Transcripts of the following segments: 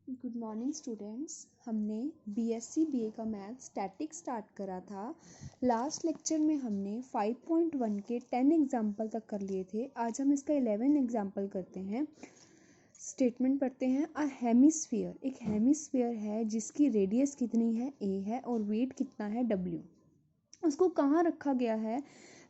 Good morning students. हमने BSc BA का math static start करा था। लास्ट लेक्चर में हमने 5.1 के 10 एग्जाम्पल तक कर लिए थे। आज हम इसका 11 एग्जाम्पल करते हैं। स्टेटमेंट पढ़ते हैं। अ हेमिस्फीयर, एक हेमिस्फीयर है जिसकी रेडियस कितनी है a है और वेट कितना है w। उसको कहाँ रखा गया है?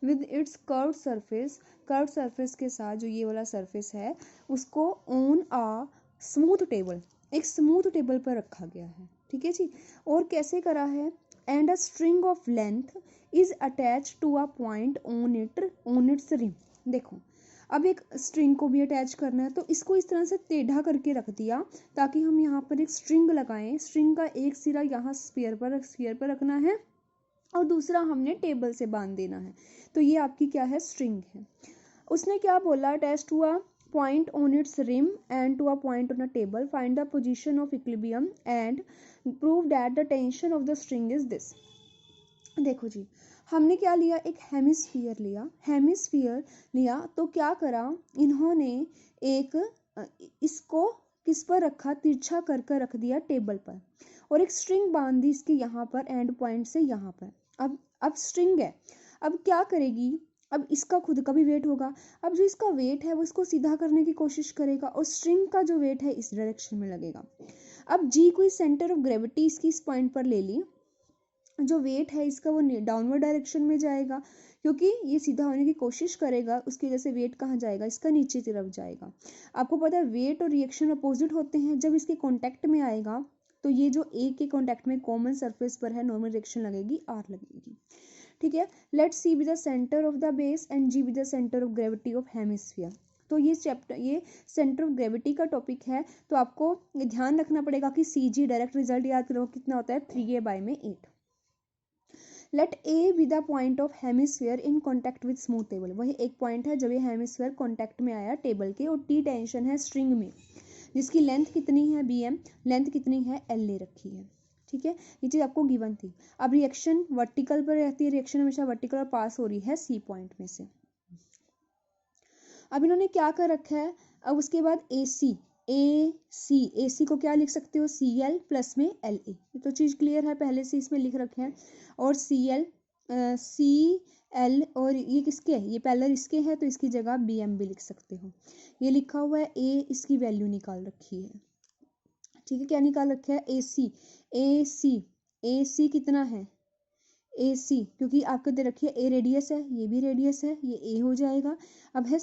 विद इट्स कर्व सरफेस के साथ, जो ये वाला सरफेस है उसको ऑन आ स्मूथ टेबल, एक स्मूथ टेबल पर रखा गया है। ठीक है जी। और कैसे करा है? And a string of length is attach to a point on its rim. देखो, अब एक स्ट्रिंग को भी अटैच करना है तो इसको इस तरह से टेढ़ा करके रख दिया ताकि हम यहाँ पर एक स्ट्रिंग लगाएं। स्ट्रिंग का एक सिरा यहाँ स्फीयर पर रखना है और दूसरा हमने टेबल से बांध देना है। तो ये आपकी क्या है? स्ट्रिंग है। उसने क्या बोला? Attach to a point on its rim and to a point on a table, find the position of equilibrium and prove that the tension of the string is this। देखो जी, हमने क्या लिया? एक हेमिस्फीयर लिया तो क्या करा इन्होंने? इसको किस पर रखा? तिरछा कर रख दिया टेबल पर और एक स्ट्रिंग बांध दी इसके यहाँ पर एंड पॉइंट से यहाँ पर। अब स्ट्रिंग है, अब क्या करेगी? अब इसका खुद का भी वेट होगा। अब जो इसका वेट है वो इसको सीधा करने की कोशिश करेगा और स्ट्रिंग का जो वेट है इस डायरेक्शन में लगेगा। अब जी कोई सेंटर ऑफ ग्रेविटी इसकी इस पॉइंट पर ले ली, जो वेट है इसका वो डाउनवर्ड डायरेक्शन में जाएगा क्योंकि ये सीधा होने की कोशिश करेगा। उसकी वजह से वेट कहाँ जाएगा? इसका नीचे तरफ जाएगा। आपको पता है वेट और रिएक्शन अपोजिट होते हैं। जब इसके कॉन्टैक्ट में आएगा तो ये जो ए के कॉन्टैक्ट में कॉमन सरफेस पर है, नॉर्मल रिएक्शन लगेगी, आर लगेगी। ठीक है। Let's see with the centre of the base and G with the centre of gravity of hemisphere. तो ये सेंटर ऑफ ग्रेविटी का टॉपिक है, तो आपको ये ध्यान रखना पड़ेगा कि सी जी डायरेक्ट रिजल्ट याद करो कितना होता है? 3a/8। Let A B the point of hemisphere in contact with smooth table. वही एक पॉइंट है जब ये हेमिस्फीयर कॉन्टैक्ट में आया टेबल के, और टी टेंशन है स्ट्रिंग में जिसकी लेंथ कितनी है? bm। लेंथ कितनी है? l ले रखी है। ठीक है, ये चीज आपको गिवन थी। अब रिएक्शन वर्टिकल पर रहती है, रिएक्शन हमेशा वर्टिकल पर पास हो रही है सी पॉइंट में से। अब इन्होंने क्या कर रखा है? अब उसके बाद ए सी को क्या लिख सकते हो? CL प्लस में LA। ये तो चीज क्लियर है, पहले से इसमें लिख रखे हैं। और CL और ये किसके है? ये पैरेलल इसके है तो इसकी जगह BM भी लिख सकते हो। ये लिखा हुआ है A, इसकी वैल्यू निकाल रखी है। ठीक है, क्या निकाल रखा है? AC कितना है? AC, क्योंकि आपको दे रखी है A रेडियस है, ये भी रेडियस है, ये A हो जाएगा। अब है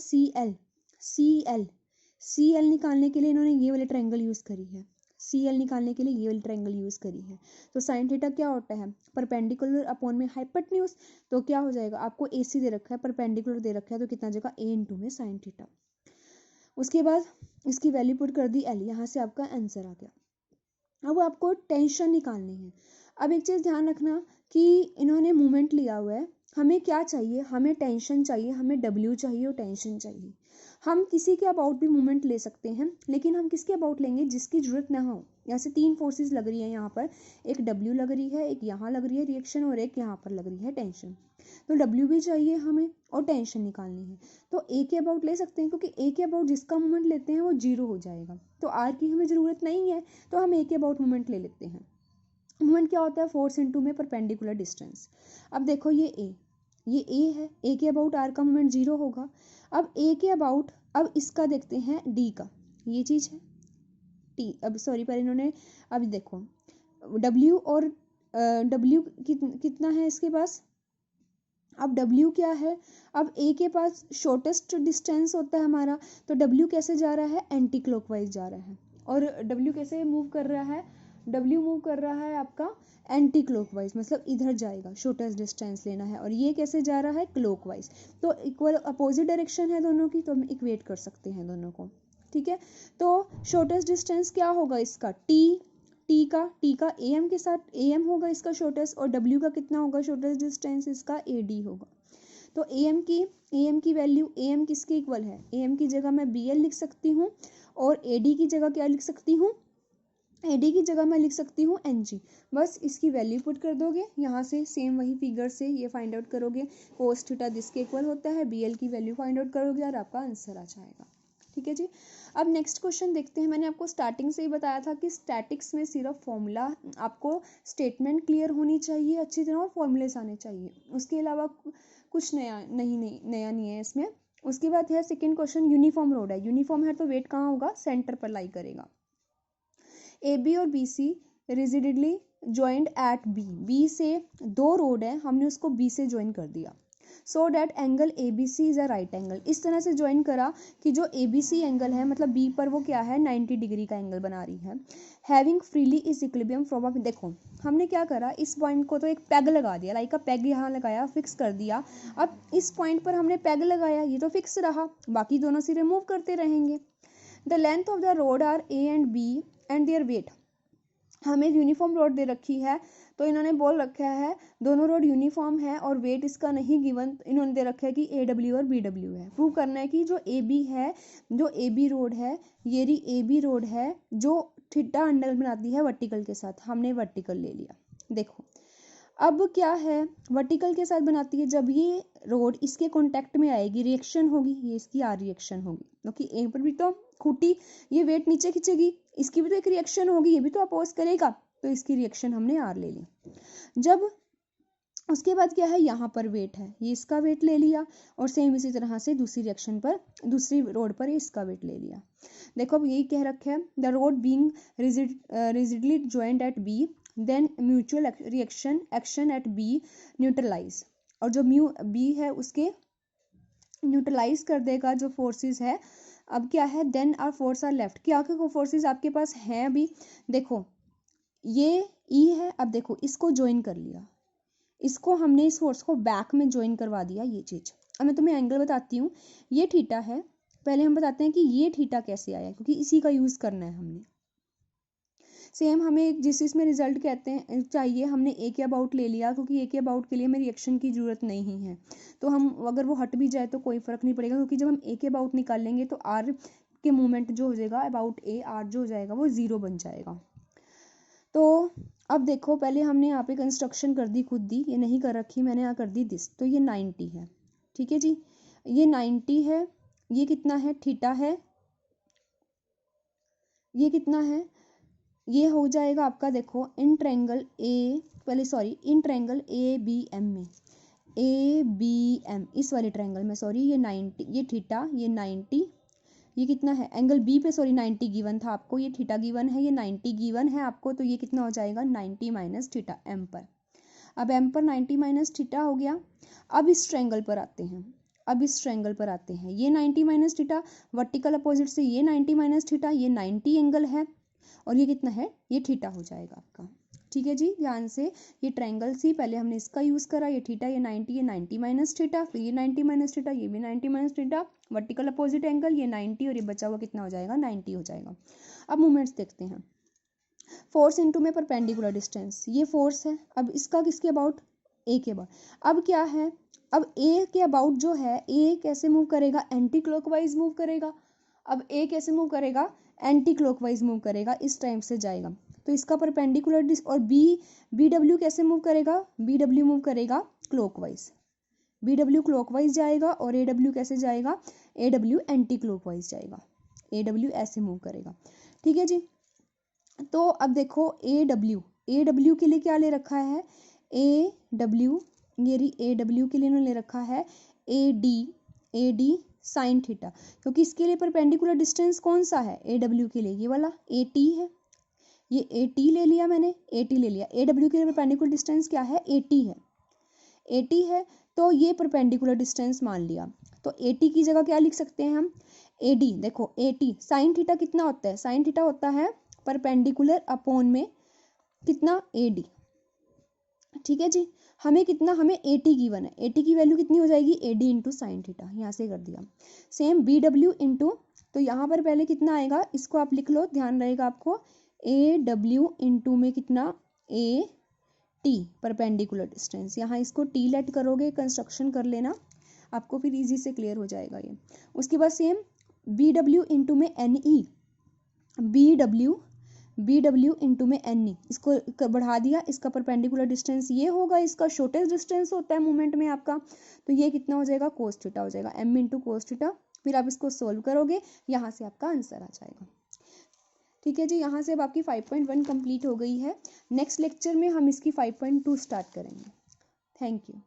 CL निकालने के लिए इन्होंने ये वाले ट्रायंगल यूज करी है। CL निकालने के लिए ये वाली ट्रायंगल यूज करी है। तो साइन थीटा क्या होता है? परपेंडिकुलर अपॉन में हाइपोटेन्यूज। तो क्या हो जाएगा? आपको AC दे रखा है, परपेंडिकुलर दे रखा है, तो कितना जगह A इंटू में साइन थीटा। उसके बाद इसकी वैल्यू पुट कर दी L, यहाँ से आपका आंसर आ गया। अब आपको टेंशन निकालनी है। अब एक चीज ध्यान रखना कि इन्होंने मोमेंट लिया हुआ है, हमें क्या चाहिए? हमें टेंशन चाहिए, हमें W चाहिए और टेंशन चाहिए। हम किसी के अबाउट भी मोमेंट ले सकते हैं, लेकिन हम किसके अबाउट लेंगे? जिसकी जरूरत ना हो। यहाँ से 3 फोर्सेस लग रही है यहाँ पर, एक W लग रही है, एक यहाँ लग रही है रिएक्शन, और एक यहाँ पर लग रही है टेंशन। तो W भी चाहिए हमें और टेंशन निकालनी है। तो A के अबाउट ले सकते हैं, क्योंकि A के अबाउट जिसका मोमेंट लेते हैं वो 0 हो जाएगा। तो R की हमें ज़रूरत नहीं है, तो हम A के अबाउट मोमेंट ले लेते हैं। मोमेंट क्या होता है? फोर्स इनटू में परपेंडिकुलर डिस्टेंस। अब देखो ये A है, A के अबाउट R का मोमेंट 0 होगा। अब A के अबाउट, अब इसका देखते हैं D का, ये चीज़ है T। अब सॉरी पर इन्होंने, अब देखो W और W कितना है इसके पास? अब W क्या है? अब A के पास शॉर्टेस्ट डिस्टेंस होता है हमारा, तो W कैसे जा रहा है? एंटी क्लॉकवाइज जा रहा है। और W कैसे मूव कर रहा है? W मूव कर रहा है आपका एंटी क्लॉकवाइज, मतलब इधर जाएगा, शॉर्टेस्ट डिस्टेंस लेना है। और ये कैसे जा रहा है? क्लॉकवाइज। तो इक्वल अपोजिट डायरेक्शन है दोनों की, तो हम इक्वेट कर सकते हैं दोनों को। ठीक है, तो शॉर्टेस्ट डिस्टेंस क्या होगा इसका? टी का AM के साथ AM होगा इसका शॉर्टेस्ट, और W का कितना होगा शॉर्टेस्ट डिस्टेंस? इसका AD होगा। तो AM की वैल्यू, AM किसके इक्वल है? AM की जगह मैं BL लिख सकती हूँ, और AD की जगह क्या लिख सकती हूँ? AD की जगह मैं लिख सकती हूँ NG। बस इसकी वैल्यू पुट कर दोगे, यहाँ से सेम वही फिगर से ये फाइंड आउट करोगे, कोस थीटा जिसके इक्वल होता है, BL की वैल्यू फाइंड आउट करोगे और आपका आंसर आ जाएगा। ठीक है जी। अब नेक्स्ट क्वेश्चन देखते हैं। मैंने आपको स्टार्टिंग से ही बताया था कि स्टैटिक्स में सिर्फ फॉर्मूला, आपको स्टेटमेंट क्लियर होनी चाहिए अच्छी तरह और फॉर्मूलेस आने चाहिए, उसके अलावा कुछ नया नहीं है इसमें। उसके बाद है सेकंड क्वेश्चन, यूनिफॉर्म रोड है। यूनिफॉर्म है तो वेट कहाँ होगा, सेंटर पर लाई करेगा। ए बी और B C rigidly joint at B, B से दो रोड है, हमने उसको बी से ज्वाइन कर दिया। So that angle A B C is a right angle, इस तरह से ज्वाइन करा कि जो ए बी सी एंगल है, मतलब बी पर वो क्या है, 90 डिग्री का एंगल बना रही है। Having freely is equilibrium from, देखो हमने क्या करा, इस पॉइंट को तो एक पैग लगा दिया, लाइक अ पैग यहाँ लगाया, फिक्स कर दिया। अब इस पॉइंट पर हमने पैग लगाया, ये तो फिक्स रहा, बाकी दोनों सिरे मूव करते रहेंगे। The length of the rod are A and B and their weight, हमें यूनिफॉर्म रोड दे रखी है, तो इन्होंने बोल रखा है दोनों रोड यूनिफॉर्म है और वेट इसका नहीं गिवन, इन्होंने दे रखा है कि ए डब्ल्यू और बी डब्ल्यू है। प्रूव करना है कि जो ए बी है, जो ए बी रोड है, ये रही ए बी रोड है जो थीटा एंगल बनाती है वर्टिकल के साथ, हमने वर्टिकल ले लिया। देखो अब क्या है, वर्टिकल के साथ बनाती है, जब ये रोड इसके कांटेक्ट में आएगी रिएक्शन होगी, ये इसकी आर रिएक्शन होगी, क्योंकि ए पर भी तो खूटी ये वेट नीचे खींचेगी, इसकी भी तो एक रिएक्शन होगी, ये भी तो अपोज करेगा, तो इसकी रिएक्शन हमने आर ले ली। जब उसके बाद क्या है, यहाँ पर वेट है, ये इसका वेट ले लिया, और सेम इसी तरह से दूसरी रिएक्शन पर, दूसरी रोड पर इसका वेट ले लिया। देखो अब यही कह रखा है, the rod being rigidly joint at B, then mutual reaction action at B neutralise, और जो म्यू बी है उसके न्यूट्रलाइज कर देगा जो फोर्सेस है। अब क्या है, then are force are left, क्या क्या फोर्सेस आपके पास हैं अभी, देखो ये ई है, अब देखो इसको ज्वाइन कर लिया, इसको हमने इस फोर्स को बैक में ज्वाइन करवा दिया, ये चीज। अब मैं तुम्हें एंगल बताती हूँ, ये थीटा है, पहले हम बताते हैं कि ये थीटा कैसे आया, क्योंकि इसी का यूज करना है हमने। सेम हमें जिस इसमें रिजल्ट कहते हैं चाहिए, हमने ए के अबाउट ले लिया, क्योंकि ए के अबाउट के लिए हमें रिएक्शन की जरूरत नहीं है, तो हम अगर वो हट भी जाए तो कोई फर्क नहीं पड़ेगा, क्योंकि जब हम ए के अबाउट निकालेंगे तो आर के मूवमेंट जो हो जाएगा अबाउट ए, आर जो हो जाएगा वो 0 बन जाएगा। तो अब देखो पहले हमने यहाँ पे कंस्ट्रक्शन कर दी खुद दी, ये नहीं कर रखी मैंने, यहाँ कर दी दिस, तो ये 90 है, ठीक है जी, ये 90 है, ये कितना है, थीटा है, ये कितना है, ये हो जाएगा आपका, देखो इन ट्रायंगल ए, पहले sorry in triangle A B M में, ए बी एम इस वाले ट्रायंगल में, सॉरी ये 90, ये थीटा, ये 90, ये कितना है एंगल बी पे, सॉरी 90 गिवन था आपको, ये थीटा गिवन है, ये 90 गिवन है आपको, तो ये कितना हो जाएगा 90 माइनस थीटा एम पर। अब एम पर 90 माइनस थीटा हो गया। अब इस ट्रायंगल पर आते हैं, अब इस ट्रायंगल पर आते हैं, ये 90 माइनस थीटा, वर्टिकल अपोजिट से ये 90 माइनस थीटा, ये 90 एंगल है, और ये कितना है, ये थीटा हो जाएगा आपका, ठीक है जी। ध्यान से, ये ट्रायंगल सी, पहले हमने इसका यूज करा, ये थीटा, ये 90 माइनस थीटा, फिर ये 90 माइनस थीटा, ये भी 90 minus theta, vertical opposite angle, ये 90, और ये बचा हुआ कितना हो जाएगा 90 हो जाएगा। अब मूवमेंट्स देखते हैं, फोर्स इनटू में परपेंडिकुलर डिस्टेंस, ये फोर्स है, अब इसका किसके अबाउट, ए के अबाउट। अब क्या है, अब ए के अबाउट जो है, ए कैसे मूव करेगा, एंटी क्लॉकवाइज मूव करेगा। अब ए कैसे मूव करेगा, एंटी क्लॉकवाइज मूव करेगा, इस टाइम से जाएगा, तो इसका परपेंडिकुलर और बी डब्ल्यू कैसे मूव करेगा, बी डब्ल्यू मूव करेगा क्लॉकवाइज, बी डब्ल्यू क्लॉकवाइज जाएगा, और ए डब्ल्यू कैसे जाएगा, ए डब्ल्यू एंटी क्लॉकवाइज जाएगा, ए डब्ल्यू ऐसे मूव करेगा, ठीक है जी। तो अब देखो ए डब्ल्यू के लिए क्या ले रखा है, ए डब्ल्यू, ये ए डब्ल्यू के लिए इन्होंने ले रखा है ए डी साइन थीटा, क्योंकि इसके लिए परपेंडिकुलर डिस्टेंस कौन सा है, ए डब्ल्यू के लिए ये वाला ए टी है, ये ए टी ले लिया मैंने, ए टी ले लिया, ए डब्ल्यू के लिए परपेंडिकुलर डिस्टेंस क्या है, ए टी है, ए टी है, तो ये परपेंडिकुलर डिस्टेंस मान लिया, तो ए टी की जगह क्या लिख सकते हैं हम, ए डी। देखो ए टी साइन थीटा कितना होता है, साइन थीटा होता है परपेंडिकुलर अपॉन में कितना, ए डी, ठीक है जी। हमें कितना, हमें ए टी गिवन है, ए टी की वैल्यू कितनी हो जाएगी, A D into sine theta, यहाँ से कर दिया। सेम बी डब्ल्यू इंटू, तो यहाँ पर पहले कितना आएगा, इसको आप लिख लो, ध्यान रहेगा आपको, ए डब्ल्यू इंटू में कितना, ए टी परपेंडिकुलर डिस्टेंस, यहाँ इसको टी लेट करोगे, कंस्ट्रक्शन कर लेना, आपको फिर इजी से क्लियर हो जाएगा ये। उसके बाद सेम बी डब्ल्यू इंटू में N E, B W into में एन ई, इसको बढ़ा दिया, इसका परपेंडिकुलर डिस्टेंस ये होगा, इसका शॉर्टेस्ट डिस्टेंस होता है मूवमेंट में आपका, तो ये कितना हो जाएगा, कोस थीटा हो जाएगा, एम इंटू कोस थीटा फिर आप इसको सोल्व करोगे, यहाँ से आपका आंसर आ जाएगा। ठीक है जी, यहाँ से अब आपकी 5.1 कंप्लीट हो गई है। नेक्स्ट लेक्चर में हम इसकी 5.2 स्टार्ट करेंगे। Thank you.